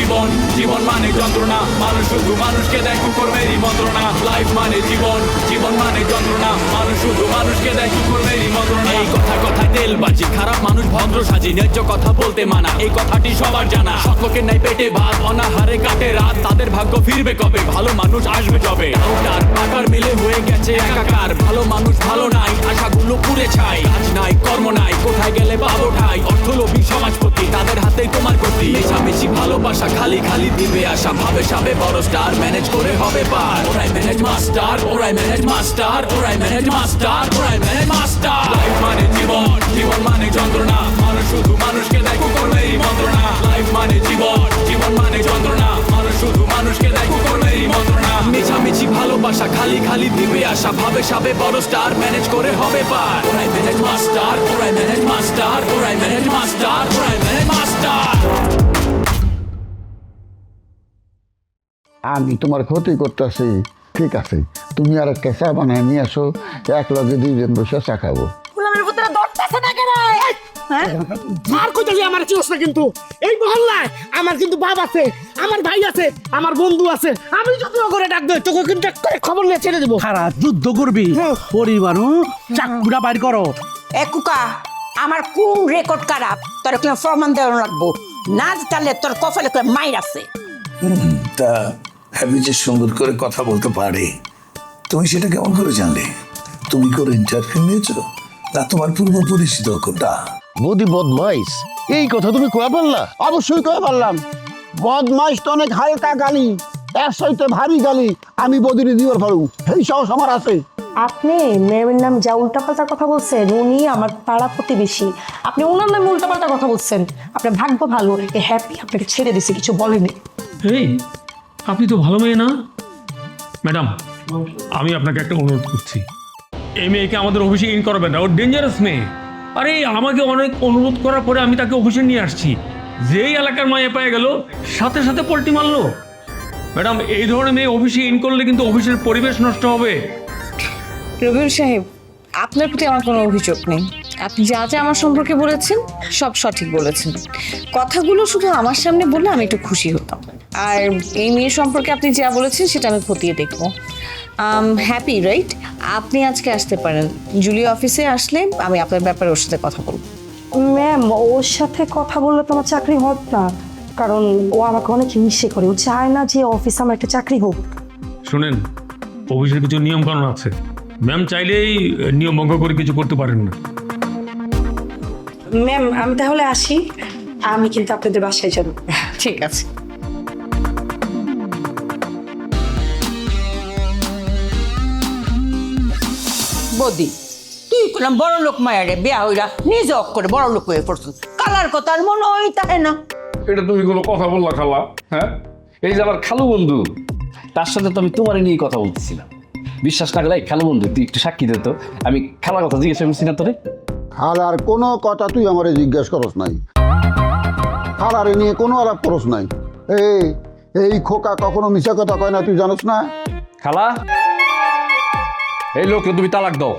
জীবন, জীবন মানে যন্ত্রণা, মানুষ শুধু মানুষকে দেয় কুকর্মেরই মন্ত্রণা। লাইফ মানে জীবন, জীবন মানে যন্ত্রণা, মানুষ শুধু মানুষকে দেয় কুকর্মেরই মন্ত্রণা। এই কথায় তেলবাজি, খারাপ মানুষ ভদ্র সাজি, ন্যায্য কথা বলতে মানা, এই কথাটি সবার জানা। সকলের নাই পেটে ভাত, অনাহারে কাটে রাত, তাদের ভাগ্য ফিরবে কবে, ভালো মানুষ আসবে যবে। ডাউটার পাকার মিলে হয়ে গেছে একাকার, ভালো মানুষ ভালো নাই, আশাগুলো পুড়ে ছাই। কাজ নাই, কর্ম নাই, কোথায় গেলে পাবো ঠাই, অর্থলোভী সমাজপতি, তাদের হাতেই তোমার গতি। মেশামেশি ভালোবাসা, খালি খালি দিবে আশা, ভাবে সাবে বড় স্টার, ম্যানেজ করে হবে পার। ওরাই ম্যানেজ মাস্টার, ওরাই ম্যানেজ মাস্টার, ওরাই ম্যানেজ মাস্টার, ওরাই ম্যানেজ মাস্টার। লাইফ মানে জীবন, জীবন মানে যন্ত্রণা, মানুষ শুধু মানুষকে দেয় কুকর্মেরই মন্ত্রণা। লাইফ মানে জীবন, জীবন মানে যন্ত্রণা, মানুষ শুধু মানুষকে দেয় কুকর্মেরই মন্ত্রণা। মেশামেশি ভালোবাসা, খালি খালি দিবে আশা, ভাবে সাবে বড় স্টার, ম্যানেজ করে হবে পার। ওরাই ম্যানেজ মাস্টার, ওরাই ম্যানেজ মাস্টার, ওরাই ম্যানেজ মাস্টার, ওরাই ম্যানেজ মাস্টার। আমি তোমার ক্ষতি করতেছি, ঠিক আছে, তুমি আর একটা চা বানায় নিয়ে আসো, এক লগে দুইজন বসে চা খাবো। গোলামের পুত্র দৌড়তেছে না কেন? হ্যাঁ, আর কইতাছি আমার চিওস না, কিন্তু এই মহল্লায় আমার কিন্তু বাপ আছে, আমার ভাই আছে, আমার বন্ধু আছে, আমি যদি করে ডাক দেই তোকে কিন্তু এক করে খবর নিয়ে ছেড়ে দেবো। খারা যুদ্ধ করবি, পরিবারও চাকুরা বাইর করো। এ কুকা, আমার কোন রেকর্ড খারাপ তোর কি প্রমাণ দেওয়া লাগবো? নাচ তাহলে তোর কপালে করে মাইর আছে। তা হ্যাপি যে সুন্দর করে কথা বলতে পারে, তুমি সেটা কেমন করে জানলে? তুমি করে ইন্টারভিউ নিয়েছো না তোমার পূর্ব পরিচিত কোনটা? বৌদি বদমাইশ, এই কথা তুমি কয়া পারলা? অবশ্যই কয়ে পারলাম, বদমাইশ তো অনেক হালকা গালি, এর সইতে ভারী গালি আমি বদিনে দিবার পারু, এই সাহস আমার আছে। আপনি মেয়ের নাম যা উল্টাপাল্টা কথা বলছেন, উনি আমার পাড়া প্রতিবেশী, আপনি ওনার নামে উল্টাপাল্টা কথা বলছেন। আপনার ভাগ্য ভালো, এ হ্যাপি আপনাকে ছেড়ে দিছে, কিছু বলেনি। এই আপনি তো ভালো মেয়ে না ম্যাডাম? আমি আপনাকে একটা অনুরোধ করছি, এই মেয়েকে আমাদের অফিসে ইন করবেন না, ও ডেঞ্জারাস মেয়ে। আরে আমাকে অনেক অনুরোধ করার পরে আমি তাকে অফিসে নিয়ে আসছি, যেই এলাকার মায়ে পেয়ে গেল সাথে সাথে পল্টি মারলো। ম্যাডাম, এই ধরনের মেয়ে অফিসে ইন করলে কিন্তু অফিসের পরিবেশ নষ্ট হবে। রবিউল সাহেব, আপনার প্রতি আমার কোনো অভিযোগ নেই। আপনি যা যা আমার সম্পর্কে বলেছেন সব সঠিক বলেছেন। কথাগুলো শুধু আমার সামনে বললে আমি একটু খুশি হতাম। আর এই মেয়ে সম্পর্কে আপনি যা বলেছেন সেটা আমি খতিয়ে দেখবো। Happy right? আপনি আজকে আসতে পারেন, জুলি অফিসে আসলে আমি আপনার ব্যাপারে ওর সাথে কথা বলবো। ম্যাম, ওর সাথে কথা বললে তো আমার চাকরি হোক না, কারণ ও আমাকে অনেক হিংসে করে, ও চায় না যে অফিসে আমার একটা চাকরি হোক। শুনেন, অফিসের কিছু নিয়ম কানুন আছে, ম্যাম চাইলেই নিয়ম ভঙ্গ করে কিছু করতে পারেন না। ম্যাম, আমি তাহলে আসি, আমি কিন্তু আপনাদের বাসায় যাব। ঠিক আছে। বদি, তুই করলাম বড় লোক মায়ারে বিয়া হইরা নিজে করে বড় লোক হয়ে পড়ছ, কালার কথা আর মনে হয় তাই না। এটা তুমি কোনো কথা বললা খালা? হ্যাঁ, এই যে আমার খালু বন্ধু, তার সাথে তো আমি তোমার নিয়ে কথা বলতেছিলাম। বিশ্বাস না গেলে খালু বন্ধু তুই একটু সাক্ষী দে তো, আমি খালার কথা জিজ্ঞাসা করছি না তোরে? খালার কোনো কথা তুই আমারে জিজ্ঞেস করস নাই, খালারে নিয়ে কোনো আলাপ করস নাই। এই খোকা কখনো মিশা কথা কয় না, তুই জানোস না? খালা, এই লোককে তুমি তালাক দাও,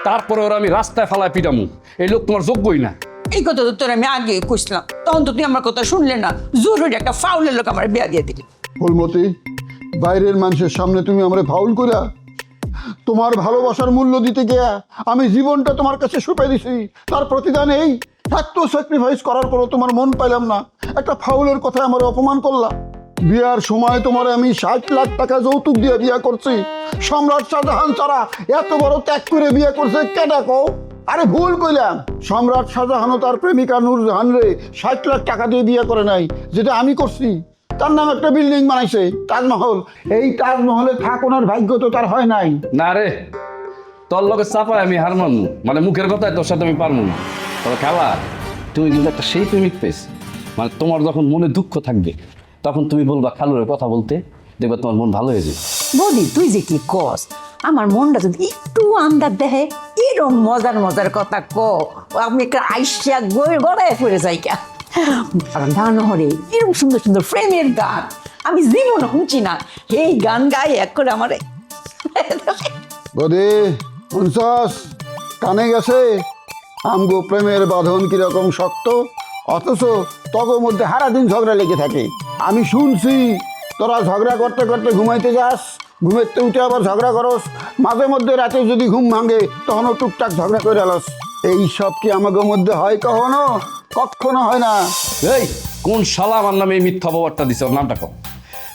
তারপরে ওরা আমি রাস্তায় ফালায় পিটামু। এই লোক তোমার যোগ্যই না। এই কথা তো তোর আমি আগে কইছিলাম, তখন তো তুই আমার কথা শুনলে না, জরুরি একটা ফাউলের লোক আমার বিয়া দিয়ে দিলি। ফুলমতি, বাইরের মানুষের সামনে তুমি আমারে ফাউল কইরা, তোমার ভালোবাসার মূল্য দিতে গিয়া আমি জীবনটা তোমার কাছে সুপে দিছি, তার প্রতিদান এই এত স্যাক্রিফাইস করার পরও তোমার মন পাইলাম না, একটা ফাউলের কথায় আমার অপমান করলা। বিয়ার সময় তোমার আমি 60 লাখ টাকা যৌতুক দিয়ে বিয়া করছি, সম্রাট শাহজাহান ছাড়া এত বড় ত্যাগ করে বিয়া করছে কেডা কও? আরে ভুল কইলাম, সম্রাট শাহজাহানও তার প্রেমিকা নূরজাহান রে 60 লাখ টাকা দিয়ে বিয়ে করে নাই, যেটা আমি করছি। তার নাম একটা বিল্ডিং বানাইছে, তাজমহল। এই তাজমহলে থাকার ভাগ্য তো তার হয় নাই। না রে, তোর লোকের চাপায় আমি হার মানবো, মানে মুখের কথায় তোর সাথে আমি পারবো না। তবে খালা, তুমি কিন্তু একটা সেই প্রেমিক পেয়েছ, মানে তোমার যখন মনে দুঃখ থাকবে তখন তুমি বলবা খালুরের কথা বলতে, দেখবা তোমার মন ভালো হয়ে যাবে। বদি, তুই যে কি কস, আমার মনটা যদি একটু আন্দাজ দেহে এরকম মজার মজার কথা ক, আমি একটা আইসিয়া গড়ায় পড়ে যাই কে। আর গান হরে এরকম সুন্দর সুন্দর প্রেমের গান আমি জীবনে শুনছি না, এই গান গাই এক করে আমার বদে শুনছস, কানে গেছে আমগো প্রেমের বাঁধন কিরকম শক্ত, অথচ তগর মধ্যে সারাদিন ঝগড়া লেগে থাকে। আমি শুনছি তোরা ঝগড়া করতে করতে ঘুমাইতে যাস, ঘুমাইতে উঠে আবার ঝগড়া করস, মাঝে মধ্যে রাতে যদি ঘুম ভাঙে তখনও টুকটাক ঝগড়া করে আলস। এই সব কি আমাদের মধ্যে হয় কখনো? কখনো হয় না। এই কোন শালা আমার নামে এই মিথ্যা অপবাদটা দিছে? ওর নামটা কম।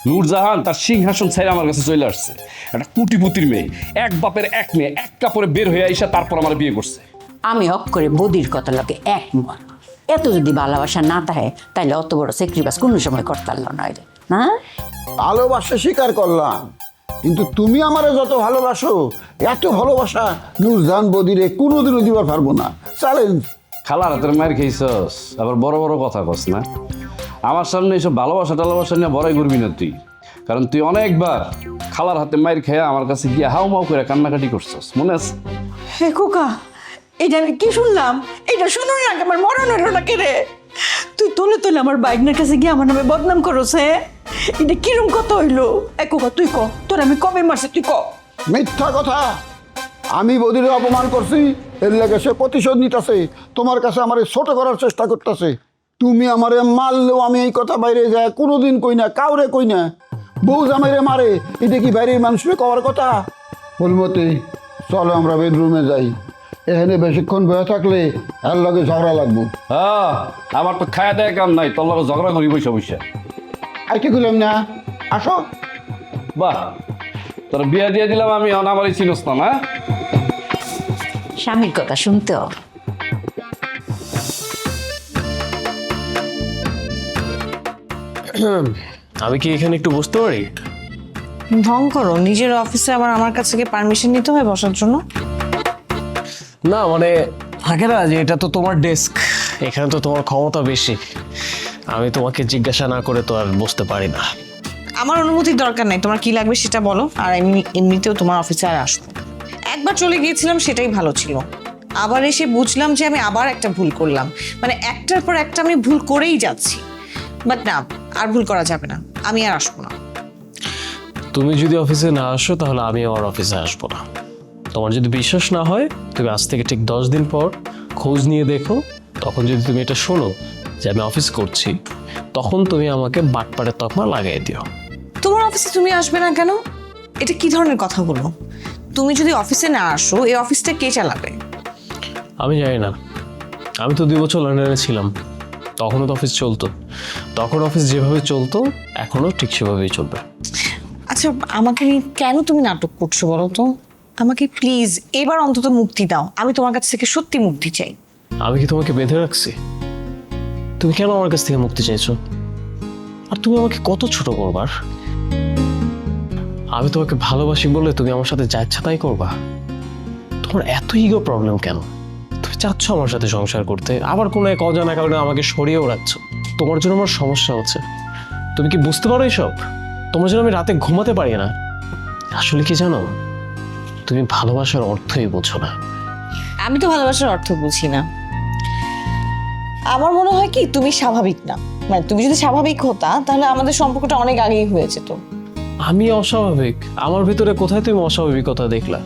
নূরজাহান তার সিংহাসন ছেড়ে আমার কাছে চলে আসছে, একটা কুটিপুতির মেয়ে, এক বাপের এক মেয়ে, এক কাপড়ে বের হয়ে আইসা তারপর আমার বিয়ে করছে। আমি অক্ষরে বদির কথা লাগে একমত। এত যদি ভালোবাসা না থাকে তাইলে অত বড় স্যাক্রিফাইস কোনো সময় করতে পারল না রে, না? ভালোবাসা স্বীকার করলাম, কিন্তু তুমি আমারে যত ভালোবাসো এত ভালোবাসা নূরজাহান বদিরে কোনোদিনও দিবার পারবো না। চ্যালেঞ্জ। খালার হাতের মায়ের খেয়েছস, আবার বড় বড় কথা কস না। আমার সামনে এইসব ভালোবাসা টালোবাসা নিয়ে বড়াই করবি না তুই, কারণ তুই অনেকবার খালার হাতে মায়ের খেয়ে আমার কাছে গিয়ে হাউ মাউ করে কান্নাকাটি করছস, মনে আছে? হে খোকা, এটা আমি কি শুনলাম? এটা শুনুন না, আমার মরণ হলো না রে। তুই তোলে তোলে আমার বাইকনের কাছে গিয়ে আমার নামে বদনাম করছ। এটা কিরম কথা হইলো? খোকা তুই ক, তোর আমি কবে মারছি তুই ক। মিথ্যা কথা। আমি বদিরে অপমান করছি, এর লেগে সে প্রতিশোধ নিতেছে, তোমার কাছে আমারে ছোট করার চেষ্টা করতেছে। তুমি আমারে মারলেও আমি এই কথা বাইরে যায় কোনোদিন কই না, কাউরে কই না। বউ জামাইরে মারে, এটা কি বাইরের মানুষের কওয়ার কথা? ফুলমতি, চলো আমরা বেডরুমে যাই। এখানে বেশিক্ষণ বয়ে থাকলে এর লগে ঝগড়া লাগবো। হ্যাঁ, আমার তো খায়া দেয় কাম নাই, তোর লগে ঝগড়া করি বসে বসে। আইতে গেলাম না, আসো। বাহ, তোর বিয়া দিয়ে দিলাম আমি, আমারই চিনস না না? স্বামীর কথা শুনতে হবে। আমি কি এখানে একটু বসতে পারি? ঢং করো, নিজের অফিসে আবার আমার কাছ থেকে পারমিশন নিতে হয় বসার জন্য? না মানে থাকে না যে এটা তো তোমার ডেস্ক, এখানে তো তোমার ক্ষমতা বেশি, আমি তোমাকে জিজ্ঞাসা না করে তো আর বসতে পারি না। আমার অনুমতির দরকার নাই, তোমার কি লাগবে সেটা বলো। আর এমনিতেও তোমার অফিসে আর আসবো। একবার চলে গিয়েছিলাম, সেটাই ভালো ছিল। আবার এসে বুঝলাম যে আমি আবার একটা ভুল করলাম, মানে একটার পর একটা আমি ভুল করেই যাচ্ছি। বাট না, আর ভুল করা যাবে না, আমি আর আসবো না। তুমি যদি অফিসে না আসো তাহলে আমি আমার অফিসে আসবো না। তোমার যদি বিশ্বাস না হয় তুমি আজ থেকে ঠিক 10 দিন পর খোঁজ নিয়ে দেখো, তখন যদি তুমি এটা শোনো যে আমি অফিস করছি, তখন তুমি আমাকে বাটপাড়ের তকমা লাগাই দিও। তোমার অফিসে তুমি আসবে না কেন? এটা কি ধরনের কথা বলো? তুমি যদি অফিসে না আসো, এই অফিসটা কে চালাবে? আমি জানি না, আমি তো 2 বছর লন্ডনে ছিলাম, তখনও তো অফিস চলতো। তখন অফিস যেভাবে চলতো এখনও ঠিক সেভাবেই চলবে। আচ্ছা, আমাকে নিয়ে কেন তুমি নাটক করছো বলো তো? আমাকে প্লিজ এবার অন্তত মুক্তি দাও, আমি তোমার কাছ থেকে সত্যি মুক্তি চাই। আমি কি তোমাকে বেঁধে রাখছি? তুমি কেন আমার কাছ থেকে মুক্তি চাইছো? আর তুমি আমাকে কত ছোট করবার? আমি তোমাকে ভালোবাসি বলে তুমি আমার সাথে যা ইচ্ছা তাই করবা? তোমার এত ইগো প্রবলেম কেন? তুমি চাচ্ছ আমার সাথে সংসার করতে, আবার কোনো এক অজানা কারণে আমাকে সরিয়েও রাখছ। তোমার জন্য আমার সমস্যা হচ্ছে, তুমি কি বুঝতে পারো এসব? তোমার জন্য আমি রাতে ঘুমাতে পারি না। আসলে কি জানো, তুমি ভালোবাসার অর্থই বোঝো না। আমি তো ভালোবাসার অর্থ বুঝি না। আমার মনে হয় কি তুমি স্বাভাবিক না, মানে তুমি যদি স্বাভাবিক হতা তাহলে আমাদের সম্পর্কটা অনেক আগেই হয়ে যেত। আমি অস্বাভাবিক? আমার ভিতরে কোথায় তুমি অস্বাভাবিকতা দেখলা?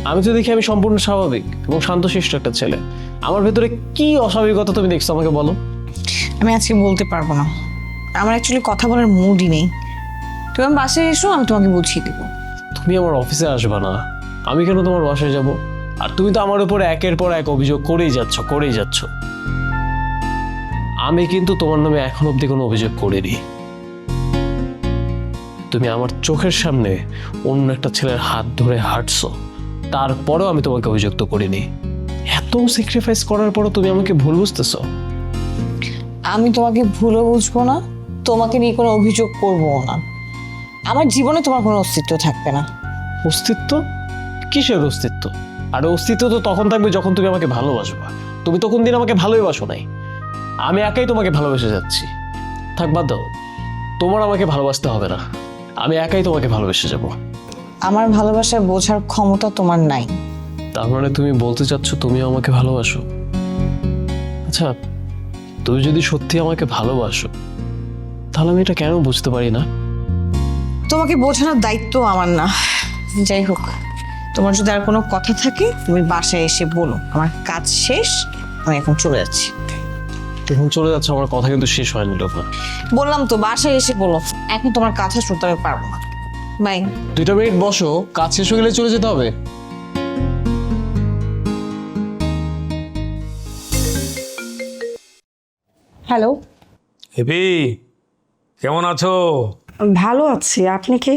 আমি তো দেখি আমি সম্পূর্ণ স্বাভাবিক এবং শান্তশিষ্ট একটা ছেলে। আমার ভিতরে কি অস্বাভাবিকতা তুমি দেখছো আমাকে বলো। আমি আজকে বলতে পারবো না, আমার অ্যাকচুয়ালি কথা বলার মুডই নেই। তুমি আমার বাসায় এসো, আমি তোমাকে বুঝিয়ে দেবো। তুমি আমার অফিসে আসবা না, আমি কেন তোমার বাসায় যাব? আর তুমি তো আমার উপরে একের পর এক অভিযোগ করেই যাচ্ছ। আমি কিন্তু তোমার নামে এখন অব্দি কোনো অভিযোগ করিনি। তুমি আমার চোখের সামনে অন্য একটা ছেলের হাত ধরে হাঁটছো, তারপরেও আমি তোমাকে অভিযুক্ত করিনি। এত স্যাক্রিফাইস করার পরও তুমি আমাকে ভুল বুঝতেছো। আমি তোমাকে ভুলও বুঝবো না, তোমাকে নিয়ে কোনো অভিযোগ করবো না। আমার জীবনে তোমার কোনো অস্তিত্ব থাকবে না। অস্তিত্ব? কিসের অস্তিত্ব? আর অস্তিত্ব তো তখন থাকবে যখন তুমি আমাকে ভালোবাসবা। তুমি তো কোনদিন আমাকে ভালোবাসো নাই, আমি একাই তোমাকে ভালোবেসে যাচ্ছি। থাক, বাদ দাও, তোমার আমাকে ভালোবাসতে হবে না, আমি একাই তোমাকে ভালোবেসে যাব। আমার ভালোবাসার বোঝার ক্ষমতা তোমার নাই। তার মানে তুমি বলতে চাচ্ছ তুমি আমাকে ভালোবাসো? আচ্ছা, তুমি যদি সত্যি আমাকে ভালোবাসো তাহলে আমি এটা কেন বুঝতে পারি না? তোমাকে বোঝানোর দায়িত্ব আমার না। যাই হোক, তোমার যদি আর কোনো কথা থাকে তুমি বাসায় এসে বলো। আমার কাজ শেষ, আমি এখন চলে যাচ্ছি। যখন চলে যাচ্ছে আমার কথা কিন্তু শেষ হয়নি লোপা। বললাম তো বাসায় এসে বলো, এখন তোমার কথা শুনতে আমি পারবো না। বাই। 2 মিনিট বসো, কাজ শেষ হয়ে গেলে চলে যেতে হবে। হ্যালো, হেপি, কেমন আছো? ভালো আছি, আপনি কে?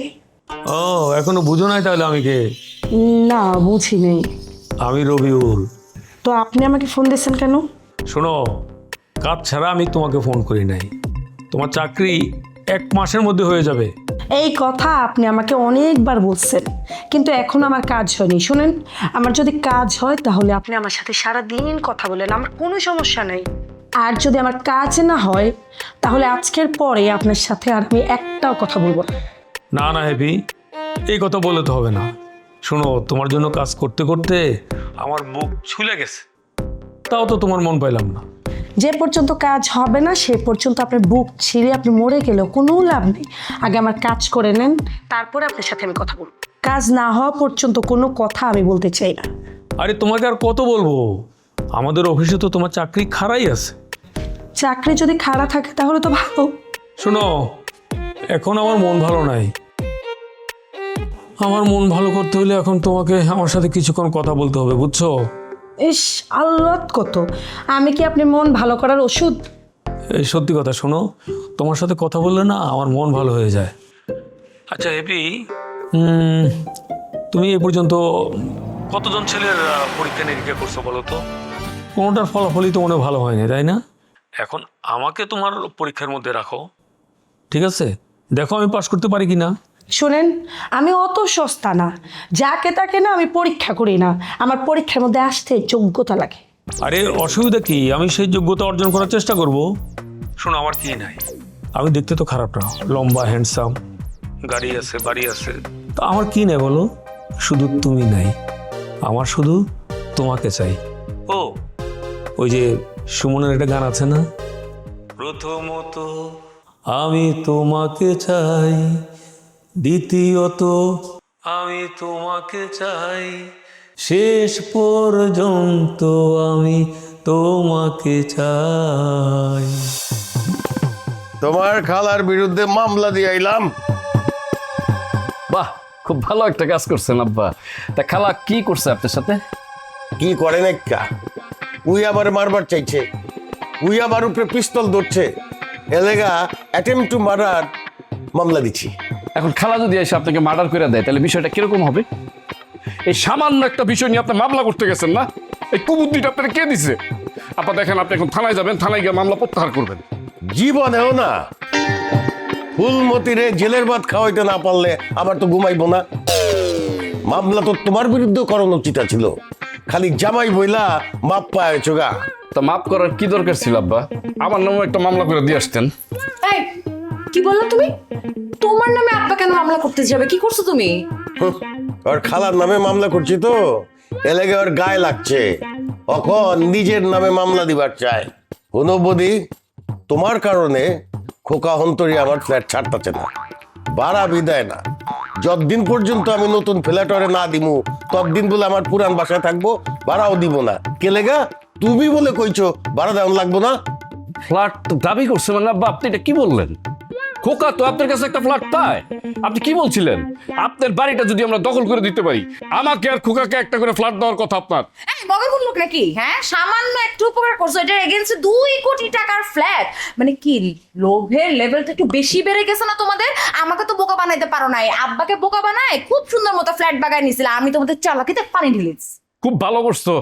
ও, এখনো বুঝো নাই তাহলে আমি কে? না, বুঝি নেই। আমি রবিউল। তো আপনি আমাকে ফোন দিয়েছেন কেন? শোনো, কাজ ছাড়া আমি তোমাকে ফোন করি নাই। তোমার চাকরি 1 মাসের মধ্যে হয়ে যাবে। এই কথা আপনি আমাকে অনেকবার বলছেন, কিন্তু এখন আমার কাজ হয়নি। শুনেন, আমার যদি কাজ হয় তাহলে আপনি আমার সাথে সারাদিন কথা বলেন, আমার কোনো সমস্যা নেই। আর যদি আমার কাজ না হয় তাহলে আজকের পরে আপনার সাথে আর আমি একটাও কথা বলবো না। না না হেপি, এই কথা বলে তো হবে না। শোনো, তোমার জন্য কাজ করতে করতে আমার বুক ছুলে গেছে, তাও তো তোমার মন পাইলাম না। যে পর্যন্ত কাজ হবে না সে পর্যন্ত আপনার বুক ছিঁড়ে আপনি মরে গেলেও কোনো লাভ নেই। আগে আমার কাজ করে নেন, তারপরে আপনার সাথে আমি কথা বলবো। কাজ না হওয়া পর্যন্ত কোনো কথা আমি বলতে চাই না। আরে তোমাকে আর কত বলবো, আমাদের অফিসে তো তোমার চাকরি খাড়াই আছে। চাকরি যদি খারাপ থাকে তাহলে তো ভালো। শোনো, এখন আমার মন ভালো নাই। আমার মন ভালো করতে হলে এখন তোমাকে আমার সাথে কিছুক্ষণ কথা বলতে হবে, বুঝছো? ইস, আল্লাহ কত! আমি কি আপনি মন ভালো করার ওষুধ? এই সত্যি কথা, শোনো, তোমার সাথে কথা বললে না আমার মন ভালো হয়ে যায়। আচ্ছা হেপি, তুমি এ পর্যন্ত কতজন ছেলের পরীক্ষা নিরীক্ষা করছো বলো তো? কোনোটার ফলাফলই তো মনে ভালো হয়নি, তাই না? এখন আমাকে তোমার পরীক্ষার মধ্যে রাখো, ঠিক আছে? দেখো আমি পাস করতে পারি কি না। শুনেন, আমি অত সস্তা না, যাকে তাকে না আমি পরীক্ষা করি না। আমার পরীক্ষার মধ্যে আসতে যোগ্যতা লাগে। আরে অসুবিধা কি, আমি সেই যোগ্যতা অর্জন করার চেষ্টা করব। শোনো, আমার কি নাই, আমি দেখতে তো খারাপ না, লম্বা হ্যান্ডসাম, গাড়ি আছে বাড়ি আছে, তা আমার কি নাই বলো? শুধু তুমি নাই, আমার শুধু তোমাকে চাই। ও, ওই যে সুমনের একটা গান আছে না, প্রথমত আমি তোমাকে চাই, দ্বিতীয়ত আমি তোমাকে চাই, শেষ পর্যন্ত আমি তোমাকে চাই। তোমার খালার বিরুদ্ধে মামলা দিয়ে আইলাম। বাহ, খুব ভালো একটা কাজ করছেন আব্বা। তা খালা কি করছে আপনার সাথে? কি করে নাকা, উই আবার মারবার চাইছে, উই আমার উপরে পিস্তল ধরছে, এলেগা অ্যাটেম্প টু মার্ডার মামলা দিচ্ছি। এখন খালা যদি এসে আপনাকে মার্ডার করে দেয় তাহলে বিষয়টা কিরকম হবে? এই সামান্য একটা বিষয় নিয়ে আপনি মামলা করতে গেছেন না? এই কুবুদ্ধিটা আপনাকে কে দিছে? আপা দেখেন, আপনি এখন থানায় যাবেন, থানায় গিয়ে মামলা প্রত্যাহার করবেন। জীবনেও না, ফুলমতিরে জেলের ভাত খাওয়াইতে না পারলে আবার তো ঘুমাইবো না। মামলা তো তোমার বিরুদ্ধে করানো উচিত ছিল, খালি জামাই বইলা মাপ পাইছো গা। তা মাপ করার কি দরকার ছিল আব্বা? আমার নামে একটা মামলা করে দিয়ে আসতেন। এই, কি বললো তুমি? তোমার নামে আব্বা কেন মামলা করতে যাবে? কি করছো তুমি? ওর খালার নামে মামলা করছি তো, এলাকে ওর গায়ে লাগছে, এখন নিজের নামে মামলা দিবার চায়। কোনো বদি, তোমার কারণে খোকা হন্তরি আমার ফ্ল্যাট ছাড়তেছে না, ভাড়া বিদায় না। যতদিন পর্যন্ত আমি নতুন ফ্ল্যাটরে না দিমু ততদিন বলে আমার পুরান বাসায় থাকবো, ভাড়াও দিব না। কেলেগা তুমি বলে কইছো ভাড়া দেওয়া লাগবো না? ফ্ল্যাট দাবি করছে মানে আব্বা, আপনি এটা কি বললেন? খোকা তো আপনার কাছে একটা ফ্ল্যাট পায়। আপনি কি বলছিলেন? আপনার বাড়িটা যদি আমরা দখল করে দিতে পারি, আমাকে আর খোকাকে একটা করে ফ্ল্যাট দেওয়ার কথা আপনার। এই মগের লোক নাকি? হ্যাঁ, সামান্য একটু উপকার করছো, এটার এগেন্সে 2 কোটি টাকার ফ্ল্যাট। মানে কি, লোভের লেভেলটা একটু বেশি বেড়ে গেছে না তোমাদের? আমাকে তো বোকা বানাইতে পারো নাই, আব্বাকে বোকা বানায় খুব সুন্দর মতো ফ্ল্যাট বাগায় নিছিল। আমি তোমাদের চালাকিতে পানি ঢেলেছি। খুব ভালো করছো।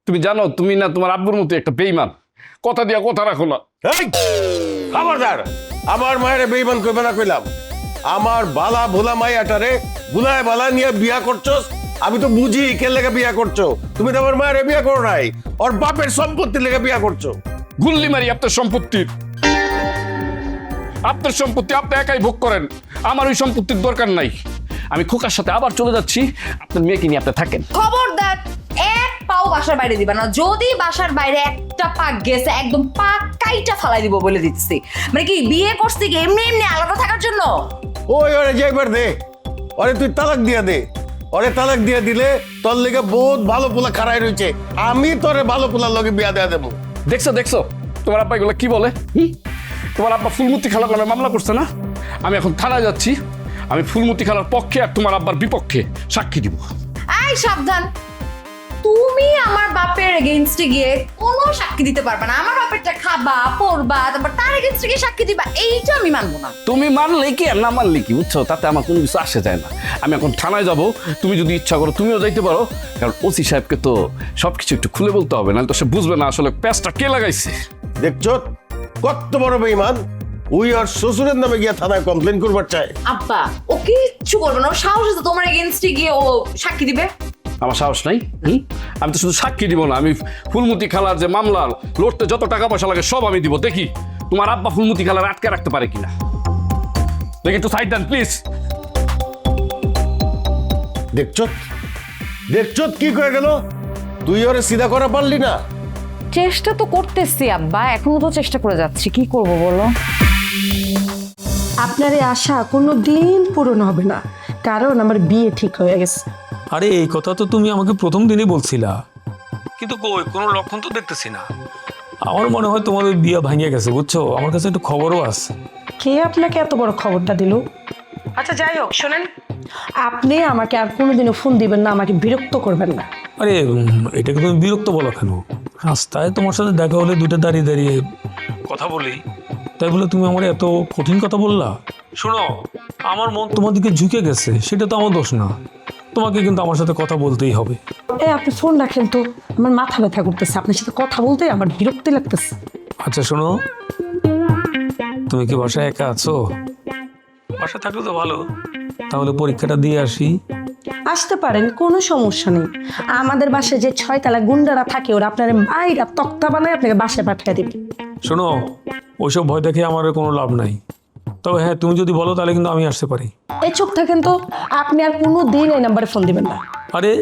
তুমি জানো তুমি না তোমার আব্বুর মতো একটা বেঈমান, কথা দিয়া কথা রাখো না। এই, খবরদার, আমার মায়ের বেইমান কইবে না কইলাম। আমার বালা ভোলা মাইয়াটারে বুলায় বালা নিয়ে বিয়া করছস, আমি তো বুঝি কে লেগে বিয়া করছো। তুমি তো আমার মায়ের বিয়া করো নাই, ওর বাপের সম্পত্তির লেগে বিয়া করছো। গুল্লি মারি আপনার সম্পত্তির। আপনার সম্পত্তি আপনি একাই ভোগ করেন, আমার ওই সম্পত্তির দরকার নাই। আমি খোকার সাথে আবার চলে যাচ্ছি, আপনার মেয়েকে নিয়ে আপনি থাকেন। খবরদার, এক পাও বাসার বাইরে দিবা না। যদি বাসার বাইরে একটা পা গেছে, একদম পা কাইটা ফালাই দিব বলে দিচ্ছি। মানে কি, বিয়ে করছি কি এমনি এমনি আলাদা থাকার জন্য? ওই ওরে যাইবার দে, ওরে তুই তালাক দিয়া দে। ওরে তালাক দিয়ে দিলে তোর লেগে বহুত ভালো পোলা খাড়াই রয়েছে, আমি তোরে ভালো পোলার লগে বিয়া দেয়া দেবো। দেখছো দেখছো, তোমার আব্বা এগুলো কি বলে? তোমার আব্বা ফুলমতি খালার নামে মামলা করছে না? আমি এখন থানায় যাচ্ছি, আমি ফুলমতি খালার পক্ষে আর তোমার আব্বার বিপক্ষে সাক্ষী দিব। এই সাবধান, তুমি আমার বাপের এগেইনস্টে গিয়ে কোনো সাক্ষী দিতে পারবে না। আমার বাপেরটা খাবা পড়বা, তারপর তার এগেইনস্টে গিয়ে সাক্ষী দিবা, এইটা আমি মানবো না। তুমি মানলে কি আর না মানলে কি, বুঝছো? তাতে আমার কোনো কিছু আসে যায় না। আমি এখন থানায় যাব, তুমি যদি ইচ্ছা করো তুমিও যাইতে পারো, কারণ ওসি সাহেবকে তো সবকিছু একটু খুলে বলতে হবে, নাহলে তো সে বুঝবে না আসলে প্যাঁচটা কে লাগাইছে। দেখছো কত বড় বেঈমান, ওই আর শ্বশুরের নামে গিয়া থানায় কমপ্লেন করবার চায়। আব্বা ও কিচ্ছু করবে না, ওর সাহস আছে তোমার এগেইনস্টে গিয়ে ও সাক্ষী দিবে। আমার সাহস নাই? আমি তো শুধু সাক্ষী দিব না, আমি ফুলমতি খালার যে মামলা লড়তে যত টাকা পয়সা লাগে সব আমি দিব। দেখি তোমার আব্বা ফুলমতি খালার আটকে রাখতে পারে কিনা। দেখি একটু সাইড দেন প্লিজ। দেখছো দেখছো কি কয়ে গেল, তুই ওরে সিধা করা পারলি না? চেষ্টা তো করতেছি আব্বা, এখনো তো চেষ্টা করে যাচ্ছি, কি করব বলো? আপনার এই আশা কোনো দিন পূরণ হবে না, কারণ আমার বিয়ে ঠিক হয়ে গেছে। আরে এই কথা তো তুমি আমাকে প্রথম দিনই বলছিলা, কিন্তু কই কোনো লক্ষণ তো দেখতেছি না। আমার মনে হয় তোমাদের বিয়ে ভাঙিয়ে গেছে, বুঝছো? আমার কাছে একটু খবরও আছে। কে আপনাকে এত বড় খবরটা দিল? আচ্ছা যাই হোক, শোনেন, আপনি আমাকে আর কোনোদিনও ফোন দিবেন না, আমাকে বিরক্ত করবেন না। আরে এটাকে তুমি বিরক্ত বলো কেন? রাস্তায় তোমার সাথে দেখা হলে দুটো দাঁড়িয়ে দাঁড়িয়ে কথা বলি, তাই বলে তুমি আমার এত কঠিন কথা বললা? শোনো, আমার মন তোমার দিকে ঝুঁকে গেছে, সেটা তো আমার দোষ না। তোমাকে কিন্তু আমার সাথে কথা বলতেই হবে। আপনি ফোন রাখেন তো, আমার মাথা ব্যথা করতেছে, আপনার সাথে কথা বলতে আমার বিরক্তি লাগতেছে। আচ্ছা শোনো, তুমি কি বাসায় একা আছো? বাসায় থাকলে তো ভালো, তাহলে পরীক্ষাটা দিয়ে আসি। আসতে পারেন, কোনো সমস্যা নেই। আমাদের বাসায় যে 6 তলা গুন্ডারা থাকে, ওরা আপনার বাইরা তক্তা বানায় আপনাকে বাসায় পাঠিয়ে দিবে। শোনো, ওইসব ভয় দেখে আমার কোনো লাভ নাই। তবে হ্যাঁ, তুমি যদি বলো তাহলে কিন্তু আমি আসতে পারি। এই চুপ থাকেন তো, আপনি আর কোনো দিন এই নাম্বারে ফোন দিবেন না। আরে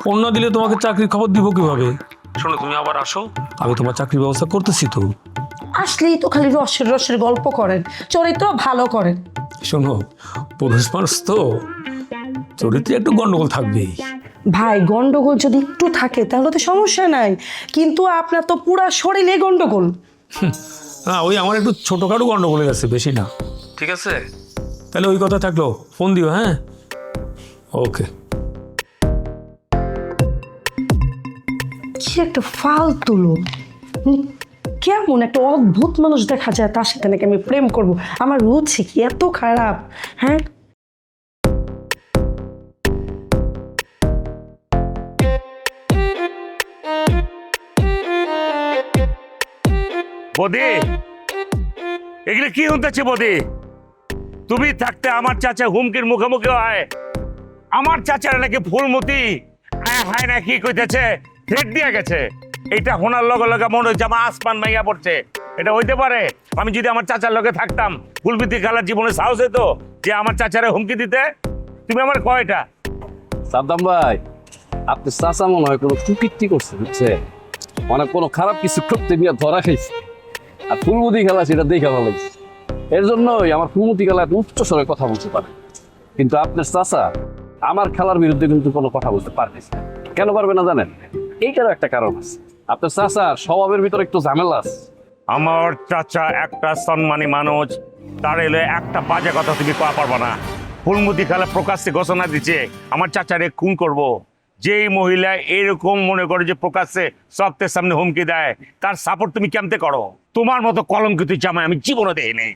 ফোন না দিলে তোমাকে চাকরির খবর দিব কিভাবে? শোনো, তুমি আবার আসো, আমি তোমার চাকরির ব্যবস্থা করতেছি তো। আসলেই তো খালি রসের রসের গল্প করেন, চরিত্র ভালো করেন। শোনো, পুরুষ মানুষ তো, চরিত্রে একটু গন্ডগোল থাকবেই। ভাই, গন্ডগোল যদি একটু থাকে তাহলে তো সমস্যা নাই, কিন্তু আপনার তো পুরা শরীরে গন্ডগোল। হ্যাঁ, ওই আমার একটু ছোটোখাটো গন্ডগোলে গেছে, বেশি না। ঠিক আছে, তাহলে ওই কথা থাকলো, ফোন দিও। হ্যাঁ, ওকে। কি একটা ফালতু লোক, কেমন একটা অদ্ভুত মানুষ দেখা যায়, তার সাথে নাকি আমি প্রেম করব? আমার রুচি কি এত খারাপ? হ্যাঁ, বদি, এগুলো কি হতেছে বদি? তুমি থাকতে আমার চাচা হুমকির মুখোমুখি হয়। আমার চাচার নাকি ফুলমতি হায় না কি কইতেছে, থ্রেট দিয়ে গেছে। এটা শোনার লগে লগে মনে হচ্ছে আমার আসমান ভাইয়া পড়ছে। এটা হইতে পারে? আমি যদি আমার চাচার লগে থাকতাম, ফুলমতি খালার জীবনে সাহস হতো যে আমার চাচারে হুমকি দিতে? তুমি আমার কয়টা? সাদ্দাম ভাই, আপনি চাচা মনে হয় কোনো কুকীর্তি করছে, বুঝছে? মানে কোনো খারাপ কিছু করতে গিয়ে ধরা খাইছে, আর ফুলমতি খেলা সেটা দেখে ভালো লাগছে। এর জন্যই আমার ফুলমতি খেলা একটা উচ্চ স্বরে কথা বলতে পারে, কিন্তু আপনার চাচা আমার খেলার বিরুদ্ধে কিন্তু কোনো কথা বলতে পারতেছে না। কেন পারবে না জানেন? এইটারও একটা কারণ আছে। আপনার চাচার স্বভাবের ভিতরে একটু ঝামেলা আছে। আমার চাচা একটা সম্মানী মানুষ, তার এলে একটা বাজে কথা তুমি কয়া পারবা না। ফুলমতি খালা প্রকাশ্যে ঘোষণা দিচ্ছে আমার চাচারে খুন করব। যেই মহিলা এরকম মনে করে যে প্রকাশ্যে সবদের সামনে হুমকি দেয়, তার সাপোর্ট তুমি কেমতে করো? তোমার মতো কলঙ্কিত জামাই আমি জীবনে দেখিনি।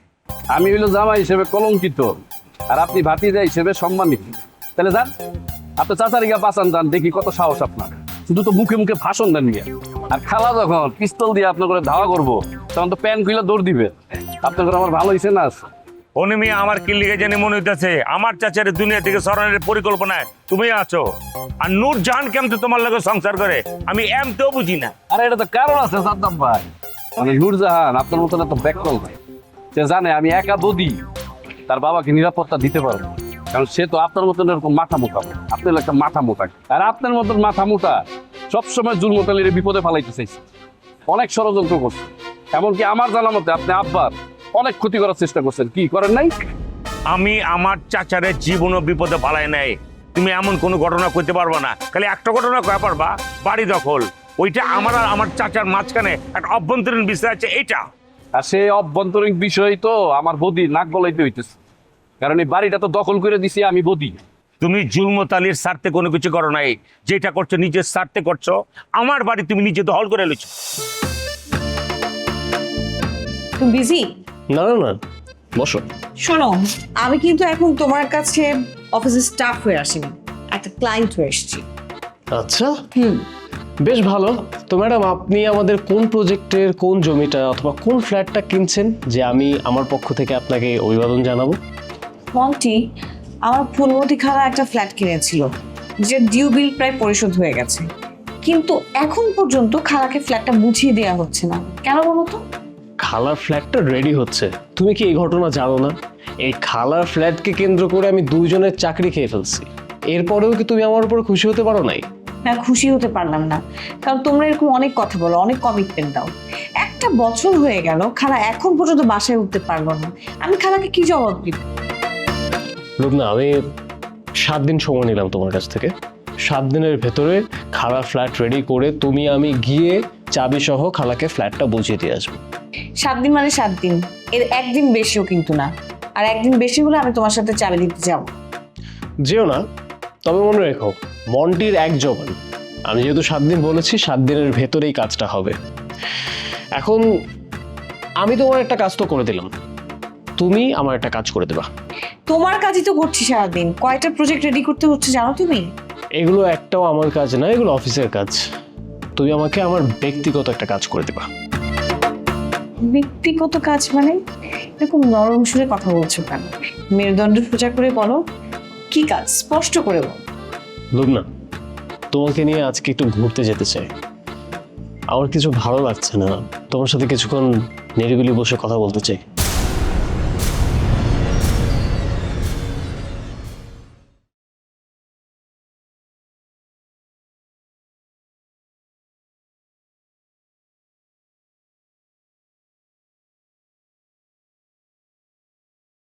আমি হইলো জামাই হিসেবে কলঙ্কিত, আর আপনি ভাতিজা হিসেবে সম্মানিত। তাহলে যান, আপনার চাচারিকা বাঁচান, যান, দেখি কত সাহস আপনার। শুধু তো মুখে মুখে ভাষণ দেন গিয়ে, আর খালা যখন পিস্তল দিয়ে আপনার করে ধাওয়া করবো, তখন তো প্যান খুলে দৌড় দিবে। আপনার করে আমার ভালো হয়েছে না? অনিমি আমার কিল্লিকে জানি মনে হইতেছে আমার চাচারে দুনিয়া থেকে সরানোর পরিকল্পনায় তুমি আছো। আর নূর জাহান কেমতে তোমার লগে সংসার করে আমি এমতেও বুঝি না। আরে এটা তো কারণ আছে সাদ্দাম ভাই, মানে নূরজাহান আপনার মতন এত ব্যাকল ভাই, সে জানে আমি একা দদি তার বাবাকে নিরাপত্তা দিতে পারবো, কারণ সে তো আপনার মতন এরকম মাথা মোটা। আপনি একটা মাথা মোটা, আর আপনার মতন মাথা মোটা সবসময় জুলমতালির বিপদে ফালাইতে চাইছে, অনেক ষড়যন্ত্র করছে। এমনকি আমার জানা মতে আপনি আব্বার অনেক ক্ষতি করার চেষ্টা করছেন, কি করেন নাই? আমি আমার চাচারে জীবনও বিপদে ফালাই নাই। তুমি এমন কোনো ঘটনা করতে পারবা না। খালি একটা ঘটনা কয়া পারবা, বাড়ি দখল। ওইটা আমার আর আমার চাচার মাঝখানে একটা অভ্যন্তরীণ বিষয় আছে এটা। আর সেই অভ্যন্তরীণ বিষয় তো আমার বদি নাক গলাইতে হইতেছে, কারণ এই বাড়িটা তো দখল করে দিছি আমি বদি। তুমি জুলমত আলীর স্বার্থে কোনো কিছু করো নাই, যেটা করছো নিজের স্বার্থে করছো। আমার বাড়ি তুমি নিজে দখল করে লইছো। তুমি বিজি? না না না, বসো। শোনো, আমি কিন্তু এখন তোমার কাছে অফিসের স্টাফ হয়ে আসিনি, একটা ক্লায়েন্ট হয়ে এসেছি। আচ্ছা, বেশ ভালো। তো ম্যাডাম, আপনি আমাদের কোন প্রজেক্টের কোন জমিটা অথবা কোন ফ্ল্যাটটা কিনছেন যে আমি আমার পক্ষ থেকে আপনাকে অভিবাদন জানাবো? মন্টি, আমার ফুলমতি খালা একটা ফ্ল্যাট কিনেছিল, যে ডিউ বিল প্রায় পরিশোধ হয়ে গেছে, কিন্তু এখন পর্যন্ত খালাকে ফ্ল্যাটটা বুঝিয়ে দেওয়া হচ্ছে না। কেন বলো তো? খালার ফ্ল্যাটটা রেডি হচ্ছে। তুমি কি এই ঘটনা জানো না? এই খালার ফ্ল্যাটকে কেন্দ্র করে আমি দুইজনের চাকরি খেয়ে ফেলছি। এরপরেও কি তুমি আমার উপর খুশি হতে পারো নাই? না, খুশি হতে পারলাম না, কারণ তোমরা এরকম অনেক কথা বলো, অনেক কমিটমেন্ট দাও। একটা বছর হয়ে গেল, খালা এখন পর্যন্ত বাসায় উঠতে পারলো না। আমি খালাকে কি জবাব দিব? লুবনা, আমি 7 দিন সময় নিলাম তোমার কাছ থেকে। 7 দিনের ভেতরে খালা ফ্ল্যাট রেডি করে তুমি আমি গিয়ে চাবি সহ খালাকে ফ্ল্যাটটা বুঝিয়ে দিয়ে আসবো। 7 দিন মানে 7 দিন, এর একদিন বেশিও কিন্তু না। আর একদিন বেশি হলে আমি তোমার সাথে চাবি দিতে যাব। যেও না, তবে মনে রেখো মন্টির এক জবান। আমি যেহেতু 7 দিন বলেছি, 7 দিনের ভেতরেই কাজটা হবে। এখন আমি তোমার একটা কাজ তো করে দিলাম, তুমি আমার একটা কাজ করে দেবা। তোমার কাজই তো করছি সারাদিন, কয়টা প্রজেক্ট রেডি করতে হচ্ছে জানো তুমি? এগুলো একটাও আমার কাজ না, এগুলো অফিসের কাজ। তুমি আমাকে আমার ব্যক্তিগত একটা কাজ করে দেবা। ব্যক্তিগত কাজ মানে? এরকম নরম সুরে কথা বলছো কেন? মেরুদণ্ড সোজা করে বলো, কি কাজ স্পষ্ট করে বলো। লুবনা, তোমাকে নিয়ে আজকে একটু ঘুরতে যেতে চাই। আমার কিছু ভালো লাগছে না, তোমার সাথে কিছুক্ষণ নিরিবিলি বসে কথা বলতে চাই।